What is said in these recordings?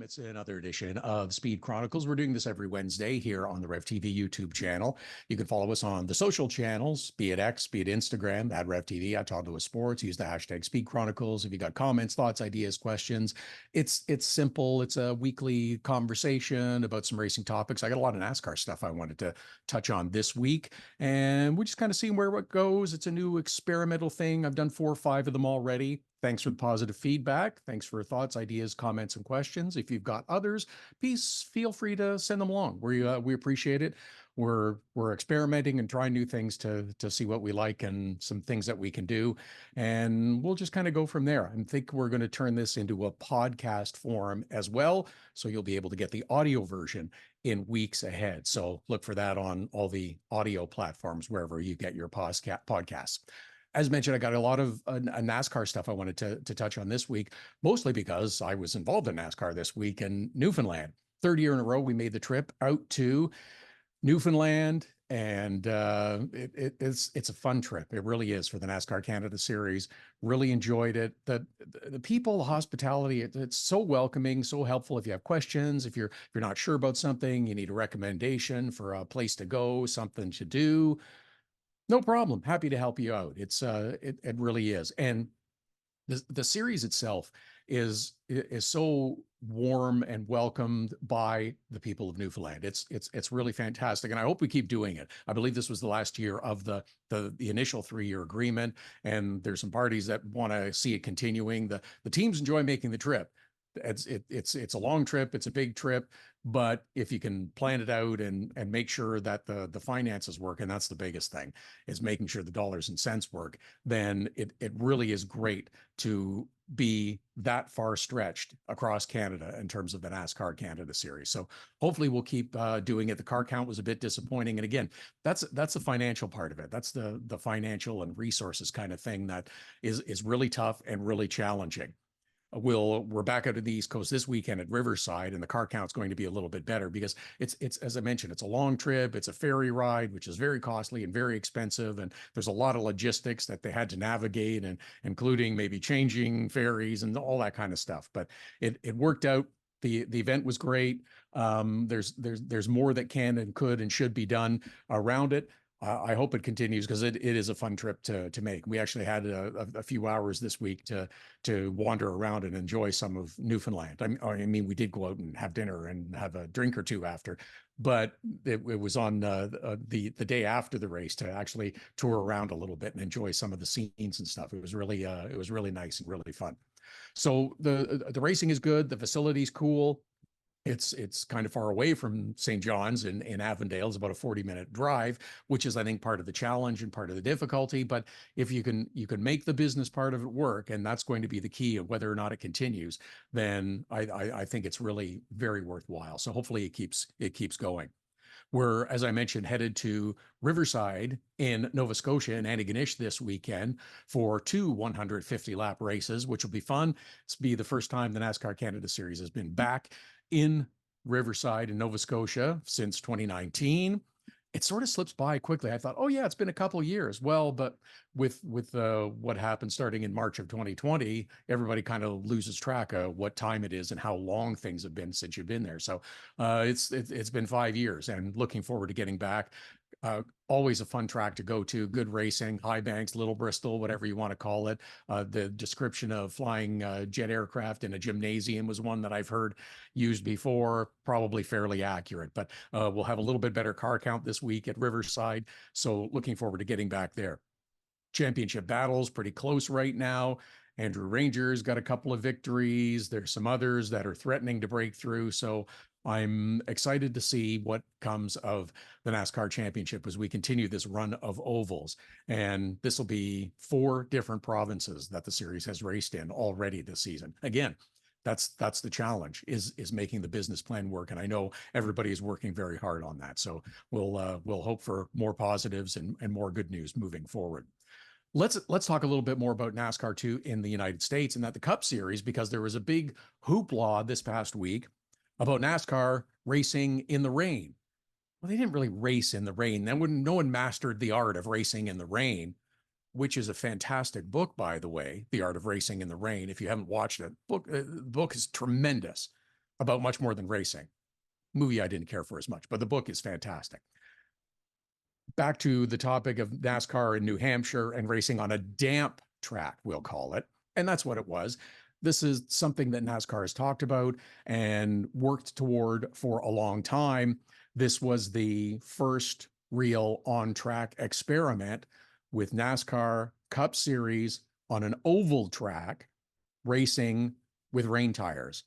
It's another edition of Speed Chronicles. We're doing this every Wednesday here on the RevTV YouTube channel. You can follow us on the social channels, be it X, be it Instagram, at RevTV, at Todd Lewis Sports. Use the hashtag Speed Chronicles. If you got comments, thoughts, ideas, questions, it's simple. It's a weekly conversation about some racing topics. I got a lot of NASCAR stuff I wanted to touch on this week, and we're just kind of seeing where it goes. It's a new experimental thing. I've done 4 or 5 of them already. Thanks for the positive feedback. Thanks for thoughts, ideas, comments, and questions. If you've got others, please feel free to send them along. We appreciate it. We're experimenting and trying new things to see what we like and some things that we can do, and we'll just kind of go from there. I think we're going to turn this into a podcast form as well, so you'll be able to get the audio version in weeks ahead. So look for that on all the audio platforms wherever you get your podcasts. As mentioned, I got a lot of NASCAR stuff I wanted to touch on this week, mostly because I was involved in NASCAR this week in Newfoundland. 3rd year in a row, we made the trip out to Newfoundland, and it's a fun trip. It really is, for the NASCAR Canada Series. Really enjoyed it. The people, the hospitality, it's so welcoming, so helpful. If you have questions, if you're not sure about something, you need a recommendation for a place to go, something to do, no problem. Happy to help you out. It really is. And the series itself is so warm and welcomed by the people of Newfoundland. It's really fantastic, and I hope we keep doing it. I believe this was the last year of the initial 3-year agreement, and there's some parties that want to see it continuing. The teams enjoy making the trip. It's a long trip, it's a big trip, but if you can plan it out and make sure that the finances work, and that's the biggest thing, is making sure the dollars and cents work, then it really is great to be that far stretched across Canada in terms of the NASCAR Canada Series. So hopefully we'll keep doing it. The car count was a bit disappointing, and again, that's the financial part of it. That's the financial and resources kind of thing that is really tough and really challenging. We're back out of the East Coast this weekend at Riverside, and the car count's going to be a little bit better because it's as I mentioned, it's a long trip. It's a ferry ride, which is very costly and very expensive, and there's a lot of logistics that they had to navigate, and including maybe changing ferries and all that kind of stuff. But it worked out. The event was great. There's more that can and could and should be done around it. I hope it continues, because it is a fun trip to make. We actually had a few hours this week to wander around and enjoy some of Newfoundland. I mean, we did go out and have dinner and have a drink or two after, but it was on the day after the race to actually tour around a little bit and enjoy some of the scenes and stuff. It was really nice and really fun. So the racing is good. The facility's cool. It's kind of far away from St. John's in Avondale. It's about a 40-minute drive, which is, I think, part of the challenge and part of the difficulty. But if you can make the business part of it work, and that's going to be the key of whether or not it continues, then I think it's really very worthwhile. So hopefully it keeps going. We're, as I mentioned, headed to Riverside in Nova Scotia and Antigonish this weekend for 2 150-lap races, which will be fun. It's be the first time the NASCAR Canada Series has been back in Riverside in Nova Scotia since 2019. It sort of slips by quickly. I thought, oh yeah, it's been a couple of years. Well, but with what happened starting in March of 2020, everybody kind of loses track of what time it is and how long things have been since you've been there. So it's been 5 years, and looking forward to getting back. Always a fun track to go to. Good racing, high banks, Little Bristol, whatever you want to call it. The description of flying jet aircraft in a gymnasium was one that I've heard used before, probably fairly accurate. But we'll have a little bit better car count this week at Riverside, so looking forward to getting back there. Championship battles pretty close right now. Andrew Ranger's got a couple of victories. There's some others that are threatening to break through. So I'm excited to see what comes of the NASCAR Championship as we continue this run of ovals. And this will be 4 different provinces that the series has raced in already this season. Again, that's the challenge, is making the business plan work. And I know everybody is working very hard on that. So we'll hope for more positives and more good news moving forward. Let's talk a little bit more about NASCAR 2 in the United States and at the Cup Series, because there was a big hoopla this past week about NASCAR racing in the rain. Well, they didn't really race in the rain. No one mastered the art of racing in the rain, which is a fantastic book, by the way, The Art of Racing in the Rain. If you haven't watched it, the book is tremendous. about much more than racing. Movie I didn't care for as much, but the book is fantastic. Back to the topic of NASCAR in New Hampshire and racing on a damp track, we'll call it. And that's what it was. This is something that NASCAR has talked about and worked toward for a long time. This was the first real on-track experiment with NASCAR Cup Series on an oval track racing with rain tires.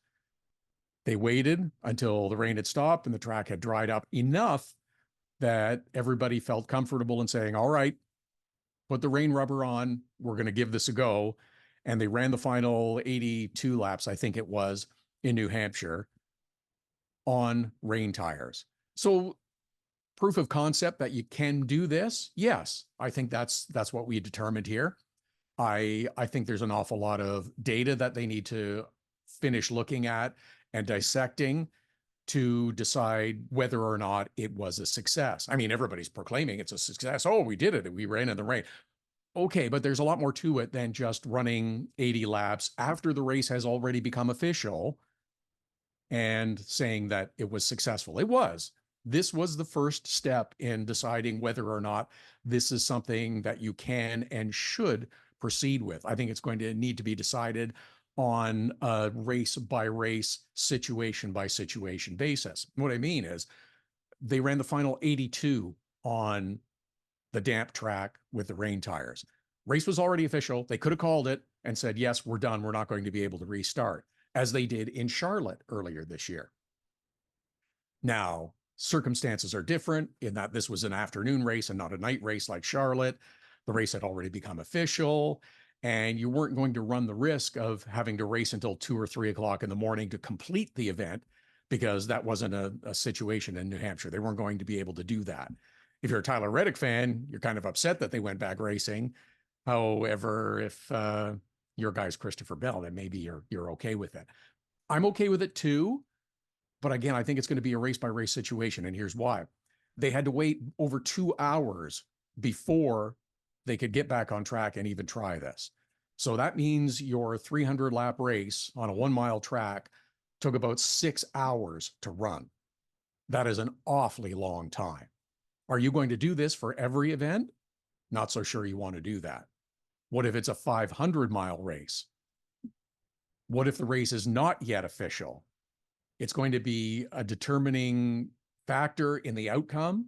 They waited until the rain had stopped and the track had dried up enough that everybody felt comfortable in saying, all right, put the rain rubber on, we're going to give this a go. And they ran the final 82 laps, I think it was, in New Hampshire on rain tires. So proof of concept that you can do this, yes, I think that's what we determined here. I think there's an awful lot of data that they need to finish looking at and dissecting to decide whether or not it was a success. I mean, everybody's proclaiming it's a success. Oh, we did it. We ran in the rain. Okay, but there's a lot more to it than just running 80 laps after the race has already become official and saying that it was successful. It was. This was the first step in deciding whether or not this is something that you can and should proceed with. I think it's going to need to be decided on a race by race, situation by situation basis. What I mean is they ran the final 82 on the damp track with the rain tires. Race was already official. They could have called it and said, yes, we're done. We're not going to be able to restart, as they did in Charlotte earlier this year. Now, circumstances are different in that this was an afternoon race and not a night race like Charlotte. The race had already become official, and you weren't going to run the risk of having to race until 2 or 3 o'clock in the morning to complete the event, because that wasn't a situation in New Hampshire. They weren't going to be able to do that. If you're a Tyler Reddick fan, you're kind of upset that they went back racing. However, if your guy's Christopher Bell, then maybe you're okay with it. I'm okay with it too. But again, I think it's going to be a race by race situation. And here's why. They had to wait over 2 hours before they could get back on track and even try this. So that means your 300 lap race on a 1 mile track took about 6 hours to run. That is an awfully long time. Are you going to do this for every event? Not so sure you want to do that. What if it's a 500-mile race? What if the race is not yet official? It's going to be a determining factor in the outcome.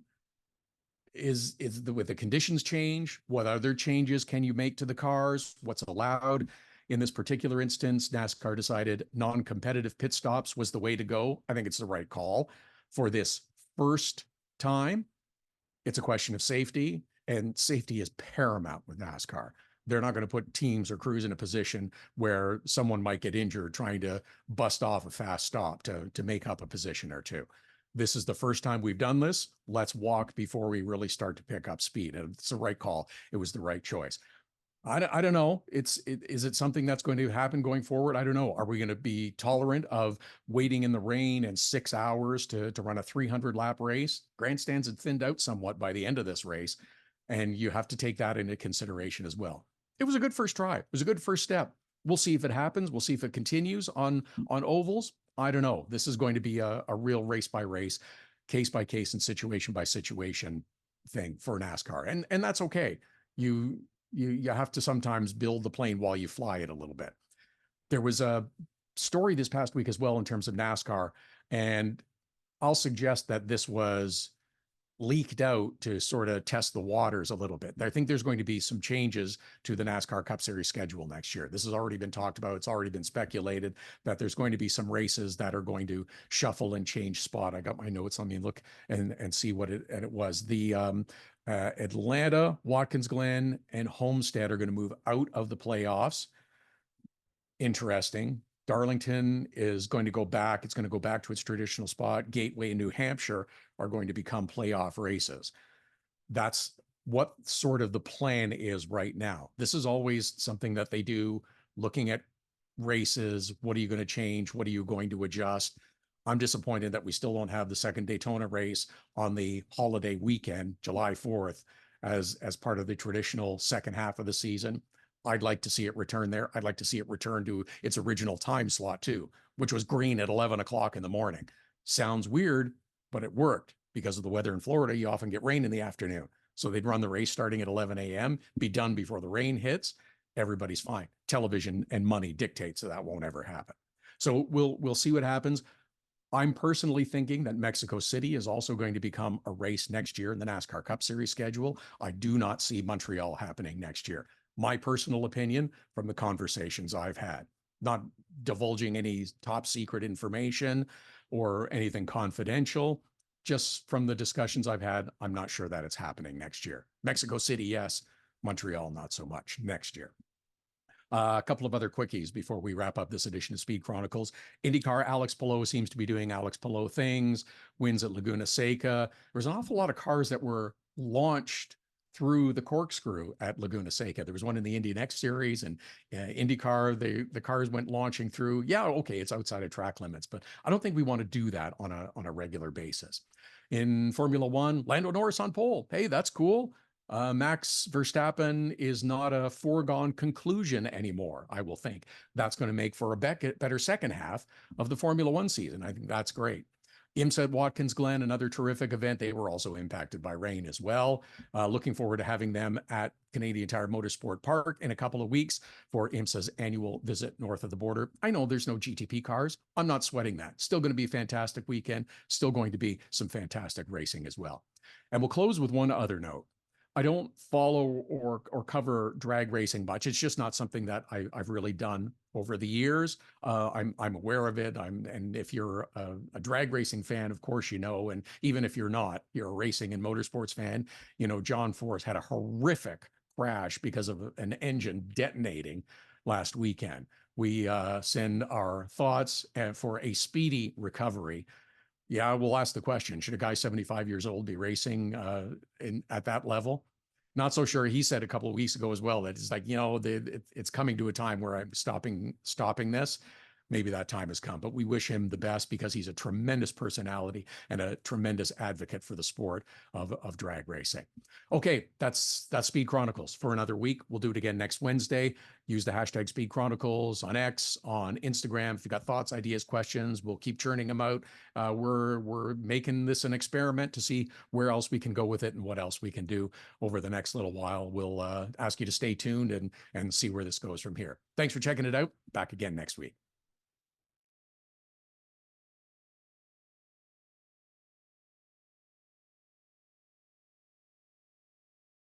With the conditions change, what other changes can you make to the cars? What's allowed? In this particular instance, NASCAR decided non-competitive pit stops was the way to go. I think it's the right call for this first time. It's a question of safety, and safety is paramount with NASCAR. They're not going to put teams or crews in a position where someone might get injured trying to bust off a fast stop to make up a position or two. This is the first time we've done this. Let's walk before we really start to pick up speed. And it's the right call. It was the right choice. I don't know. Is it something that's going to happen going forward? I don't know. Are we going to be tolerant of waiting in the rain and 6 hours to run a 300 lap race? Grandstands had thinned out somewhat by the end of this race, and you have to take that into consideration as well. It was a good first try. It was a good first step. We'll see if it happens. We'll see if it continues on ovals. I don't know. This is going to be a real race by race, case by case, and situation by situation thing for NASCAR, and that's okay. You have to sometimes build the plane while you fly it a little bit. There was a story this past week as well in terms of NASCAR, and I'll suggest that this was leaked out to sort of test the waters a little bit. I think there's going to be some changes to the NASCAR Cup Series schedule next year. This has already been talked about. It's already been speculated that there's going to be some races that are going to shuffle and change spot. I got my notes. Let me look and see what it was. The Atlanta, Watkins Glen, and Homestead are going to move out of the playoffs. Interesting. Darlington is going to go back. It's going to go back to its traditional spot. Gateway and New Hampshire are going to become playoff races. That's what sort of the plan is right now. This is always something that they do, looking at races. What are you going to change? What are you going to adjust? I'm disappointed that we still don't have the second Daytona race on the holiday weekend, July 4th, as part of the traditional second half of the season. I'd like to see it return there. I'd like to see it return to its original time slot too, which was green at 11 o'clock in the morning. Sounds weird, but it worked because of the weather in Florida. You often get rain in the afternoon. So they'd run the race starting at 11 a.m., be done before the rain hits. Everybody's fine. Television and money dictates that won't ever happen. So we'll see what happens. I'm personally thinking that Mexico City is also going to become a race next year in the NASCAR Cup Series schedule. I do not see Montreal happening next year. My personal opinion from the conversations I've had, not divulging any top secret information or anything confidential, just from the discussions I've had, I'm not sure that it's happening next year. Mexico City, yes. Montreal, not so much next year. A couple of other quickies before we wrap up this edition of Speed Chronicles. IndyCar, Alex Palou seems to be doing Alex Palou things, wins at Laguna Seca. There's an awful lot of cars that were launched through the corkscrew at Laguna Seca. There was one in the Indian X Series and IndyCar, the cars went launching through. Yeah, okay, it's outside of track limits, but I don't think we want to do that on a regular basis. In Formula One, Lando Norris on pole. Hey, that's cool. Max Verstappen is not a foregone conclusion anymore, I will think. That's going to make for a better second half of the Formula One season. I think that's great. IMSA at Watkins Glen, another terrific event. They were also impacted by rain as well. Looking forward to having them at Canadian Tire Motorsport Park in a couple of weeks for IMSA's annual visit north of the border. I know there's no GTP cars. I'm not sweating that. Still going to be a fantastic weekend. Still going to be some fantastic racing as well. And we'll close with one other note. I don't follow or cover drag racing much. It's just not something that I've really done over the years. I'm aware of it. And if you're a drag racing fan, of course you know. And even if you're not, you're a racing and motorsports fan. You know, John Force had a horrific crash because of an engine detonating last weekend. We send our thoughts for a speedy recovery. Yeah, we'll ask the question, should a guy 75 years old be racing at that level? Not so sure. He said a couple of weeks ago as well that it's like, you know, it's coming to a time where I'm stopping this. Maybe that time has come, but we wish him the best because he's a tremendous personality and a tremendous advocate for the sport of drag racing. Okay, that's Speed Chronicles for another week. We'll do it again next Wednesday. Use the hashtag Speed Chronicles on X, on Instagram. If you've got thoughts, ideas, questions, we'll keep churning them out. We're making this an experiment to see where else we can go with it and what else we can do over the next little while. We'll ask you to stay tuned and see where this goes from here. Thanks for checking it out. Back again next week.